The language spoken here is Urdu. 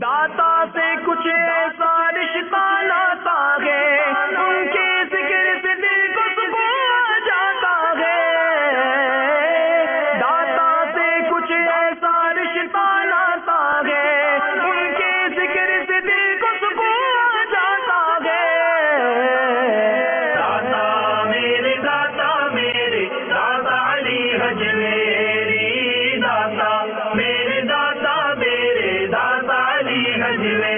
داتا سے کچھ ایسا رشتہ لاتا ہے، ان کے ذکر سے دل کو سکون جاتا ہے۔ داتا سے کچھ ایسا رشتہ لاتا ہے، ان کے ذکر سے دل کو سکون جاتا ہے۔ داتا میرے داتا علی حجویری، داتا میرے داتا علی حجویری۔